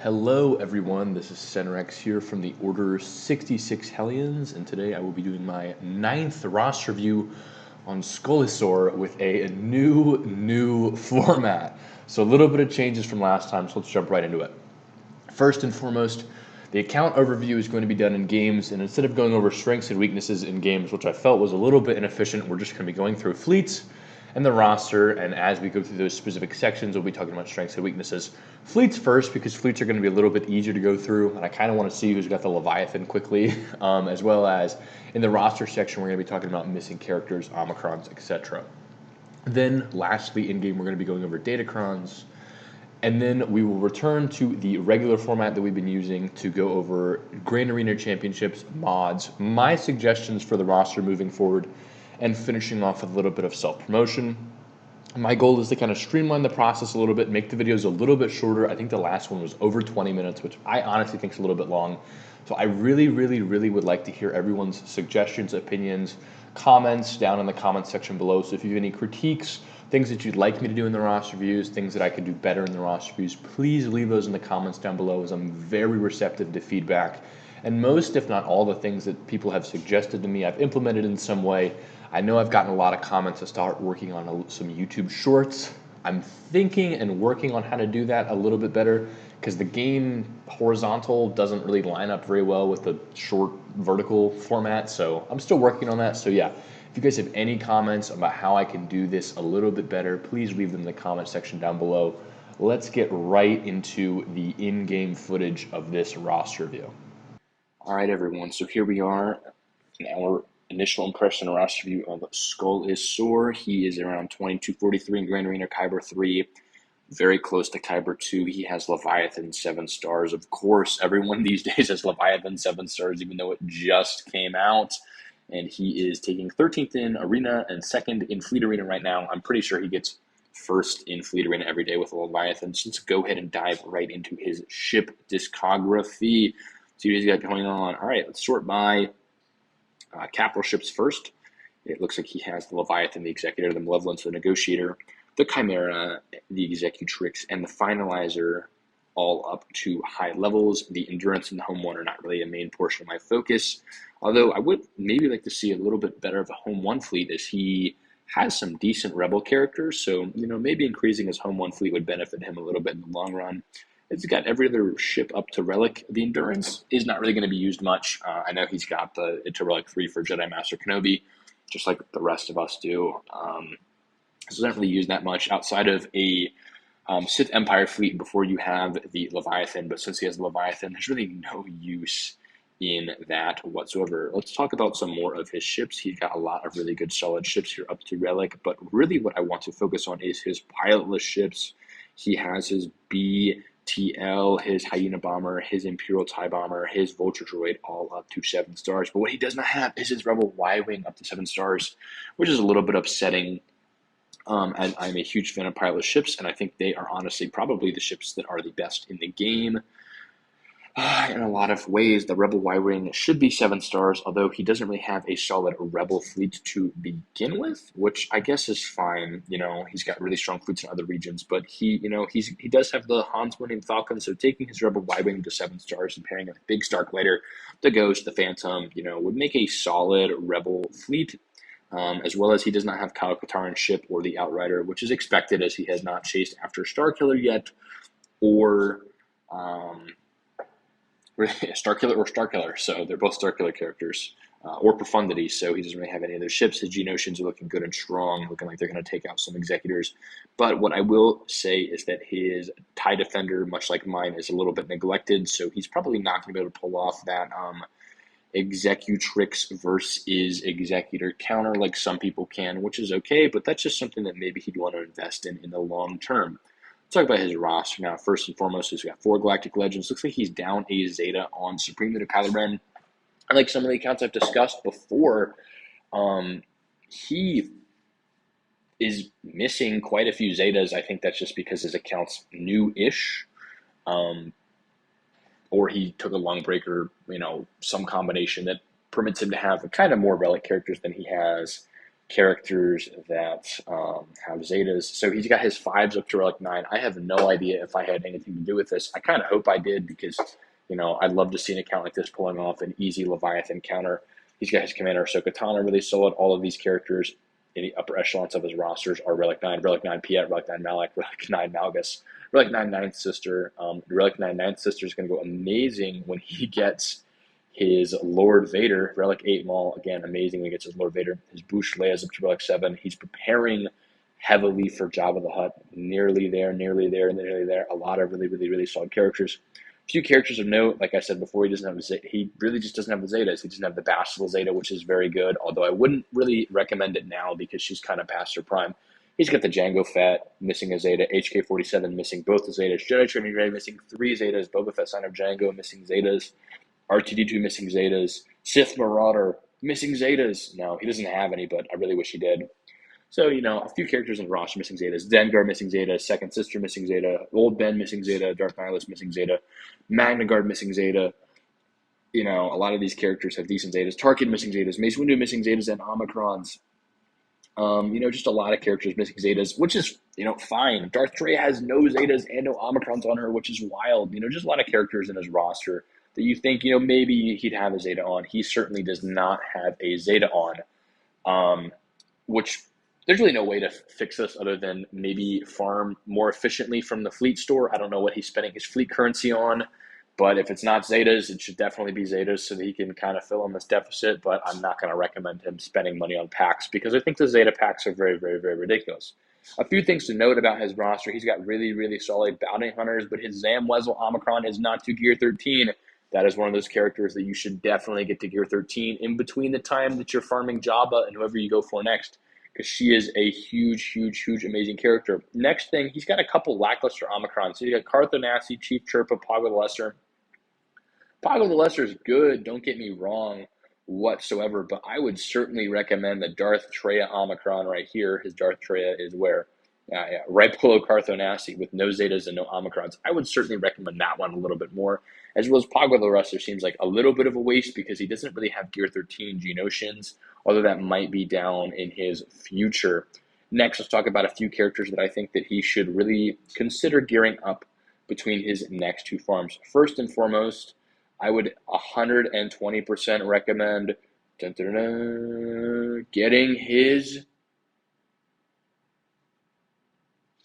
Hello everyone, this is Senrex here from the Order 66 Hellions, and today I will be doing my 9th roster review on Scoliosaur with a new format. So a little bit of changes from last time, so let's jump right into it. First and foremost, the account overview is going to be done in games, and instead of going over strengths and weaknesses in games, which I felt was a little bit inefficient, we're just going to be going through fleets and the roster, and as we go through those specific sections, we'll be talking about strengths and weaknesses. Fleets first, because fleets are going to be a little bit easier to go through, and I kind of want to see who's got the Leviathan quickly, as well as in the roster section, we're going to be talking about missing characters, Omicrons, etc. Then, lastly, in-game, we're going to be going over Datacrons, and then we will return to the regular format that we've been using to go over Grand Arena Championships, mods, my suggestions for the roster moving forward, and finishing off with a little bit of self-promotion. My goal is to kind of streamline the process a little bit, make the videos a little bit shorter. I think the last one was over 20 minutes, which I honestly think is a little bit long. So I really would like to hear everyone's suggestions, opinions, comments down in the comments section below. So if you have any critiques, things that you'd like me to do in the roster reviews, things that I could do better in the roster reviews, please leave those in the comments down below, as I'm very receptive to feedback. And most, if not all, the things that people have suggested to me, I've implemented in some way. I know I've gotten a lot of comments to start working on some YouTube shorts. I'm thinking and working on how to do that a little bit better, because the game horizontal doesn't really line up very well with the short vertical format. So I'm still working on that. So yeah, if you guys have any comments about how I can do this a little bit better, please leave them in the comment section down below. Let's get right into the in-game footage of this roster review. All right, everyone, so here we are in our initial impression roster view of Scoliosaur. He is around 2243 in Grand Arena, Kyber 3, very close to Kyber 2. He has Leviathan 7 stars. Of course, everyone these days has Leviathan 7 stars, even though it just came out. And he is taking 13th in Arena and 2nd in Fleet Arena right now. I'm pretty sure he gets 1st in Fleet Arena every day with Leviathan. So let's go ahead and dive right into his ship discography. See what he's got going on. All right, let's sort by capital ships first. It looks like he has the Leviathan, the Executor, the Malevolence, the Negotiator, the Chimera, the Executrix, and the Finalizer, all up to high levels. The Endurance and the Home 1 are not really a main portion of my focus, although I would maybe like to see a little bit better of a Home 1 fleet, as he has some decent Rebel characters, so maybe increasing his Home 1 fleet would benefit him a little bit in the long run. It's got every other ship up to Relic. The Endurance is not really going to be used much. I know he's got it to Relic 3 for Jedi Master Kenobi, just like the rest of us do. So it's not really used that much outside of a Sith Empire fleet before you have the Leviathan. But since he has the Leviathan, there's really no use in that whatsoever. Let's talk about some more of his ships. He's got a lot of really good solid ships here up to Relic, but really what I want to focus on is his pilotless ships. He has his BTL, his Hyena Bomber, his Imperial TIE Bomber, his Vulture Droid, all up to 7 stars. But what he does not have is his Rebel Y-Wing up to 7 stars, which is a little bit upsetting. And I'm a huge fan of pilotless ships, and I think they are honestly probably the ships that are the best in the game. In a lot of ways, the Rebel Y-Wing should be 7 stars, although he doesn't really have a solid Rebel fleet to begin with, which I guess is fine. He's got really strong fleets in other regions, but he does have the Han's Millennium Falcon, so taking his Rebel Y-Wing to 7 stars and pairing it with Big Starklighter, the Ghost, the Phantom, would make a solid Rebel fleet. As well as he does not have Kyle Katarn's ship or the Outrider, which is expected, as he has not chased after Starkiller yet, or Starkiller or Starkiller, so they're both Starkiller characters, or Profundity, so he doesn't really have any of those ships. His Geonosians are looking good and strong, looking like they're going to take out some Executors. But what I will say is that his TIE Defender, much like mine, is a little bit neglected, so he's probably not going to be able to pull off that Executrix versus Executor counter like some people can, which is okay, but that's just something that maybe he'd want to invest in the long term. Let's talk about his roster now. First and foremost, he's got 4 Galactic Legends. Looks like he's down a Zeta on Supreme Leader Kylo Ren. And like some of the accounts I've discussed before, he is missing quite a few Zetas. I think that's just because his account's new-ish. Or he took a long break, or some combination that permits him to have kind of more Relic characters than he has characters that have Zetas. So he's got his 5s up to Relic 9. I have no idea if I had anything to do with this. I kind of hope I did because, I'd love to see an account like this pulling off an easy Leviathan counter. He's got his Commander Ahsoka Tano really solid. All of these characters in the upper echelons of his rosters are Relic 9, Relic 9 Piet, Relic 9 Malak, Relic 9 Malgus, Relic 9 Ninth Sister. Relic 9 Ninth Sister is going to go amazing when he gets his Lord Vader. Relic 8 Maul, again, amazing when he gets his Lord Vader. His Boosh Leia's up to Relic 7. He's preparing heavily for Jabba the Hutt. Nearly there. A lot of really, really, really solid characters. A few characters of note, like I said before, he really just doesn't have the Zetas. He doesn't have the Bastila Zeta, which is very good, although I wouldn't really recommend it now because she's kind of past her prime. He's got the Jango Fett missing a Zeta, HK-47 missing both the Zetas, Jedi Training Ray missing 3 Zetas, Boba Fett Sign of Jango missing Zetas, R2-D2 missing Zetas, Sith Marauder missing Zetas. No, he doesn't have any, but I really wish he did. So, a few characters in the roster missing Zetas. Dengar missing Zeta, Second Sister missing Zeta, Old Ben missing Zeta, Darth Nihilus missing Zeta, Magna Guard missing Zeta. A lot of these characters have decent Zetas. Tarkin missing Zetas, Mace Windu missing Zetas and Omicrons. Just a lot of characters missing Zetas, which is, fine. Darth Trey has no Zetas and no Omicrons on her, which is wild. Just a lot of characters in his roster that you think, maybe he'd have a Zeta on. He certainly does not have a Zeta on, which there's really no way to fix this other than maybe farm more efficiently from the fleet store. I don't know what he's spending his fleet currency on, but if it's not Zetas, it should definitely be Zetas so that he can kind of fill in this deficit, but I'm not going to recommend him spending money on packs because I think the Zeta packs are very, very, very ridiculous. A few things to note about his roster. He's got really, really solid bounty hunters, but his Zam Wesell Omicron is not to Gear 13. That is one of those characters that you should definitely get to Gear 13 in between the time that you're farming Jabba and whoever you go for next, because she is a huge, huge, huge, amazing character. Next thing, he's got a couple lackluster Omicrons. So you got Cartho Nasty, Chief Chirpa, Pago the Lesser. Pago the Lesser is good, don't get me wrong whatsoever, but I would certainly recommend the Darth Traya Omicron right here. His Darth Traya is where? Right below Cartho Nasty with no Zetas and no Omicrons. I would certainly recommend that one a little bit more. As well as Pago the Lesser seems like a little bit of a waste because he doesn't really have Gear 13 Geonosians, although that might be down in his future. Next, let's talk about a few characters that I think that he should really consider gearing up between his next two farms. First and foremost, I would 120% recommend getting his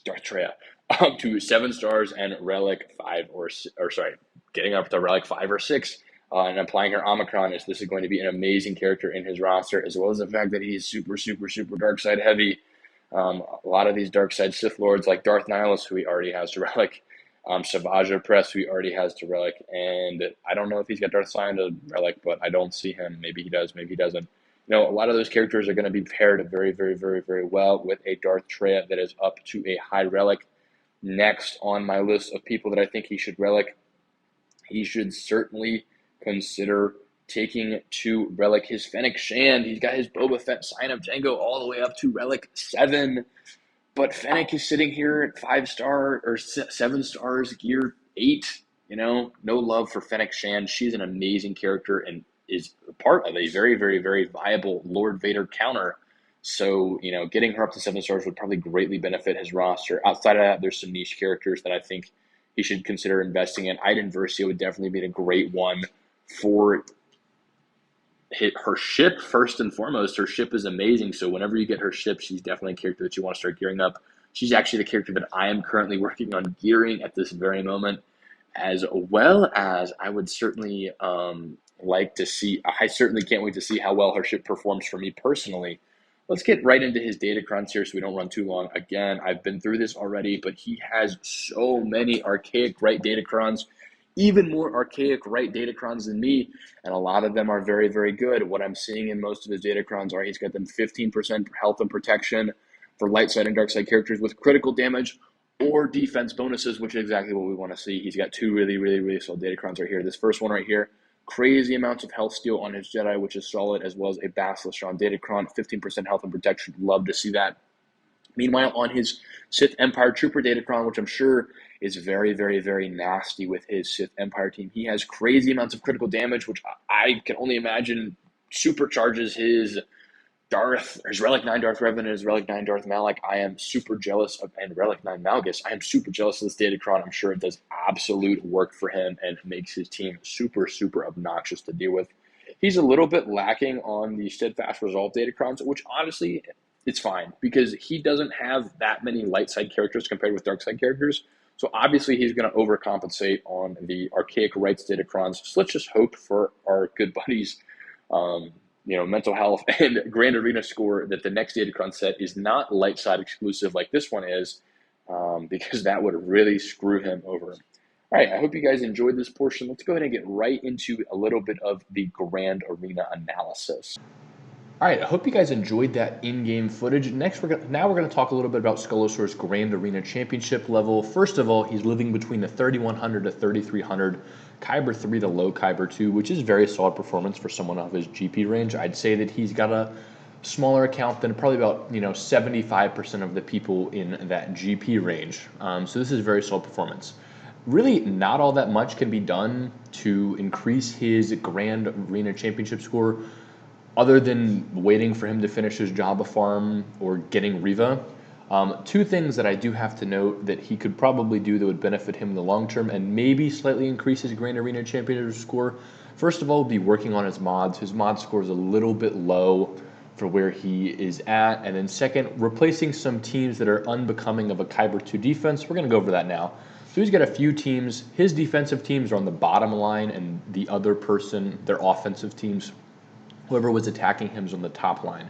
Darth Traya up to 7 stars and Relic 5 getting up to Relic 5 or 6 and applying her Omicron. This is going to be an amazing character in his roster, as well as the fact that he's super, super, super dark side heavy. A lot of these dark side Sith Lords like Darth Nihilus, who he already has to Relic, Savage Press, who he already has to Relic, and I don't know if he's got Darth Sion to Relic, but I don't see him. Maybe he does, maybe he doesn't. A lot of those characters are going to be paired very, very, very, very well with a Darth Traya that is up to a high Relic. Next on my list of people that I think he should Relic, he should certainly consider taking to Relic his Fennec Shand. He's got his Boba Fett Sign of Jango all the way up to Relic 7. But Fennec is sitting here at 5 star or 7 stars, Gear 8. No love for Fennec Shand. She's an amazing character and is part of a very, very, very viable Lord Vader counter. So, getting her up to 7 stars would probably greatly benefit his roster. Outside of that, there's some niche characters that I think he should consider investing in. Iden Versio would definitely be a great one for her ship. First and foremost, her ship is amazing. So whenever you get her ship, she's definitely a character that you want to start gearing up. She's actually the character that I am currently working on gearing at this very moment, as well as I would certainly like to see. I certainly can't wait to see how well her ship performs for me personally. Let's get right into his Datacrons here so we don't run too long. Again, I've been through this already, but he has so many archaic right Datacrons, even more archaic right Datacrons than me, and a lot of them are very, very good. What I'm seeing in most of his Datacrons are he's got them 15% health and protection for light side and dark side characters with critical damage or defense bonuses, which is exactly what we want to see. He's got 2 really, really, really solid Datacrons right here. This first one right here, crazy amounts of health steal on his Jedi, which is solid, as well as a Basilisk on Datacron, 15% health and protection. Love to see that. Meanwhile, on his Sith Empire Trooper Datacron, which I'm sure is very, very, very nasty with his Sith Empire team, he has crazy amounts of critical damage, which I can only imagine supercharges his There's Relic 9 Darth Revan, there's Relic 9 Darth Malak. I am super jealous of, and Relic 9 Malgus. I am super jealous of this Datacron. I'm sure it does absolute work for him and makes his team super, super obnoxious to deal with. He's a little bit lacking on the Steadfast Resolve Datacrons, which honestly, it's fine because he doesn't have that many light side characters compared with dark side characters. So obviously he's going to overcompensate on the Archaic Rites Datacrons. So let's just hope for our good buddies, mental health and Grand Arena score that the next Datacron set is not light side exclusive like this one is, because that would really screw him over. All right, I hope you guys enjoyed this portion. Let's go ahead and get right into a little bit of the Grand Arena analysis. All right, I hope you guys enjoyed that in-game footage. Next, we're going to talk a little bit about Scoliosaur's Grand Arena Championship level. First of all, he's living between the 3100 to 3300, Kyber 3 to low Kyber 2, which is very solid performance for someone of his GP range. I'd say that he's got a smaller account than probably about 75% of the people in that GP range. So this is very solid performance. Really, not all that much can be done to increase his Grand Arena Championship score, other than waiting for him to finish his Jabba farm or getting Riva. Two things that I do have to note that he could probably do that would benefit him in the long term and maybe slightly increase his Grand Arena Championship score. First of all, be working on his mods. His mod score is a little bit low for where he is at. And then second, replacing some teams that are unbecoming of a Kyber 2 defense. We're going to go over that now. So he's got a few teams. His defensive teams are on the bottom line, and the other person, their offensive teams, whoever was attacking him, is on the top line.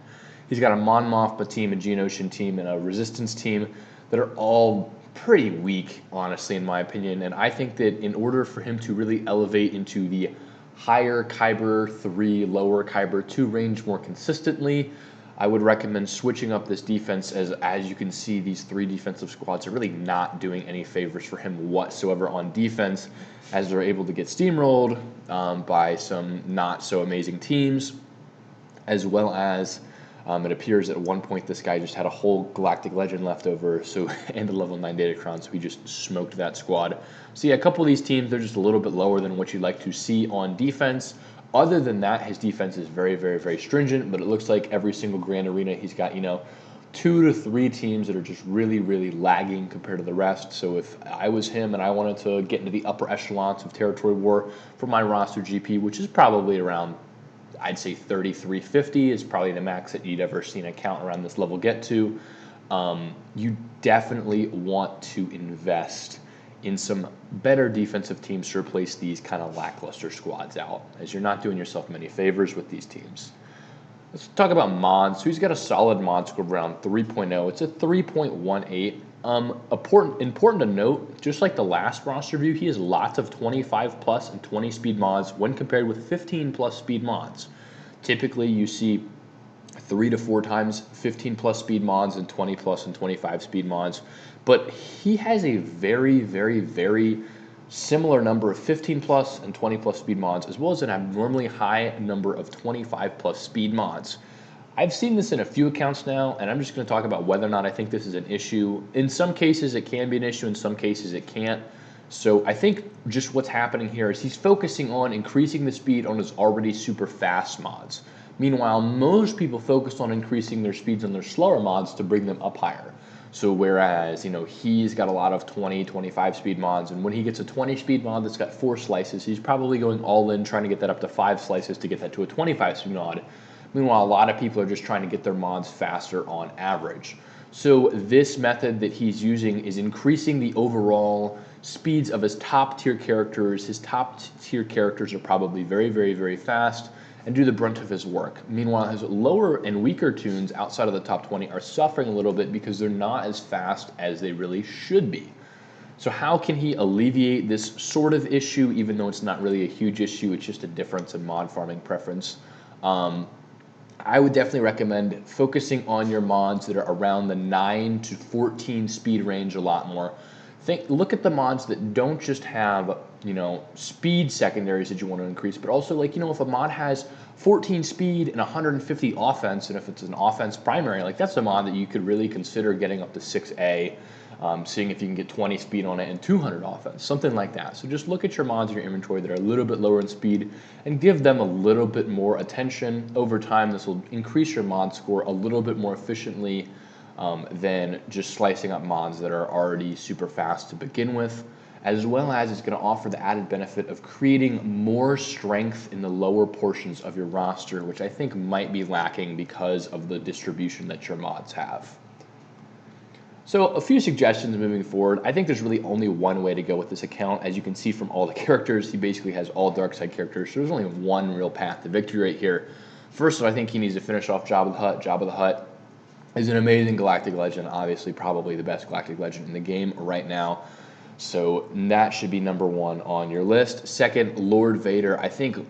He's got a Mon Mothma team, a Geonosian team, and a Resistance team that are all pretty weak, honestly, in my opinion. And I think that in order for him to really elevate into the higher Kyber 3, lower Kyber 2 range more consistently, I would recommend switching up this defense. As you can see, these three defensive squads are really not doing any favors for him whatsoever on defense, as they're able to get steamrolled by some not so amazing teams, as well as it appears at one point this guy just had a whole Galactic Legend left over, and a level 9 Datacron, so he just smoked that squad. So yeah, a couple of these teams, they're just a little bit lower than what you'd like to see on defense. Other than that, his defense is very, very, very stringent, but it looks like every single Grand Arena he's got, 2 to 3 teams that are just really, really lagging compared to the rest. So if I was him and I wanted to get into the upper echelons of Territory War for my roster GP, which is probably around, I'd say 3350 is probably the max that you'd ever see an account around this level get to. You definitely want to invest in some better defensive teams to replace these kind of lackluster squads out, as you're not doing yourself many favors with these teams. Let's talk about mods. So he's got a solid mod score around 3.0. It's a 3.18. Important to note, just like the last roster view, he has lots of 25 plus and 20 speed mods when compared with 15 plus speed mods. Typically, you see 3 to 4 times 15 plus speed mods and 20 plus and 25 speed mods. But he has a very, very, very similar number of 15 plus and 20 plus speed mods, as well as an abnormally high number of 25 plus speed mods. I've seen this in a few accounts now, and I'm just going to talk about whether or not I think this is an issue. In some cases, it can be an issue. In some cases, it can't. So I think just what's happening here is he's focusing on increasing the speed on his already super fast mods. Meanwhile, most people focus on increasing their speeds on their slower mods to bring them up higher. So whereas, he's got a lot of 20, 25 speed mods, and when he gets a 20 speed mod that's got 4 slices, he's probably going all in trying to get that up to 5 slices to get that to a 25 speed mod. Meanwhile, a lot of people are just trying to get their mods faster on average. So this method that he's using is increasing the overall speeds of his top tier characters. His top tier characters are probably very, very, very fast and do the brunt of his work. Meanwhile, his lower and weaker tunes outside of the top 20 are suffering a little bit because they're not as fast as they really should be. So how can he alleviate this sort of issue, even though it's not really a huge issue, it's just a difference in mod farming preference? I would definitely recommend focusing on your mods that are around the 9 to 14 speed range a lot more. Look at the mods that don't just have, speed secondaries that you want to increase, but also if a mod has 14 speed and 150 offense, and if it's an offense primary, that's a mod that you could really consider getting up to 6A. seeing if you can get 20 speed on it and 200 offense, something like that. So just look at your mods in your inventory that are a little bit lower in speed and give them a little bit more attention. Over time, this will increase your mod score a little bit more efficiently than just slicing up mods that are already super fast to begin with, as well as it's going to offer the added benefit of creating more strength in the lower portions of your roster, which I think might be lacking because of the distribution that your mods have. So a few suggestions moving forward. I think there's really only one way to go with this account. As you can see from all the characters, he basically has all dark side characters, so there's only one real path to victory right here. First of all, I think he needs to finish off Jabba the Hutt. Jabba the Hutt is an amazing galactic legend, obviously probably the best galactic legend in the game right now. So that should be number one on your list. Second, Lord Vader. I think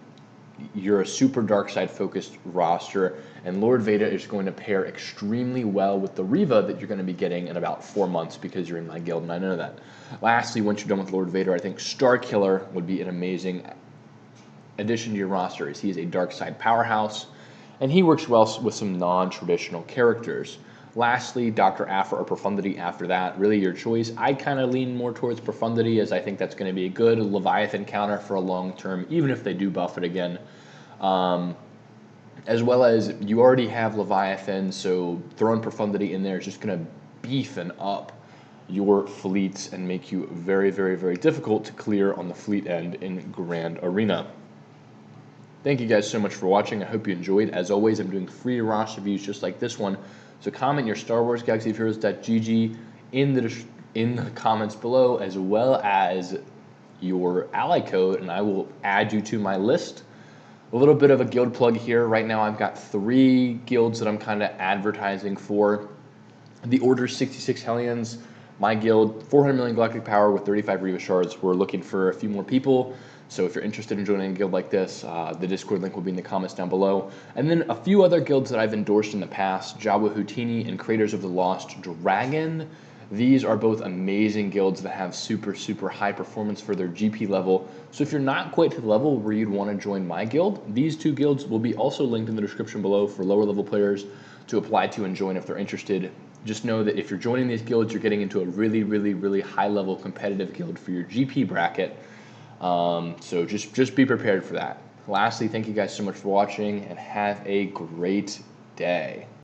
you're a super dark side focused roster, and Lord Vader is going to pair extremely well with the Reva that you're going to be getting in about 4 months because you're in my guild and I know that. Lastly, once you're done with Lord Vader, I think Star Killer would be an amazing addition to your roster, as he is a dark side powerhouse and he works well with some non-traditional characters. Lastly, Dr. Aphra or Profundity after that, really your choice. I kind of lean more towards Profundity, as I think that's going to be a good Leviathan counter for a long term, even if they do buff it again. As well as you already have Leviathan, so throwing Profundity in there is just going to beefen up your fleets and make you very, very, very difficult to clear on the fleet end in Grand Arena. Thank you guys so much for watching. I hope you enjoyed. As always, I'm doing free roster reviews just like this one. So comment your Star Wars Galaxy of Heroes.gg in the comments below, as well as your ally code, and I will add you to my list. A little bit of a guild plug here. Right now I've got 3 guilds that I'm kind of advertising for. The Order 66 Hellions, my guild, 400 million galactic power with 35 Reva shards. We're looking for a few more people. So if you're interested in joining a guild like this, the Discord link will be in the comments down below. And then a few other guilds that I've endorsed in the past, Jawa Houtini and Creators of the Lost Dragon. These are both amazing guilds that have super, super high performance for their GP level. So if you're not quite to the level where you'd want to join my guild, these 2 guilds will be also linked in the description below for lower level players to apply to and join if they're interested. Just know that if you're joining these guilds, you're getting into a really, really, really high level competitive guild for your GP bracket. So just be prepared for that. Lastly, thank you guys so much for watching and have a great day.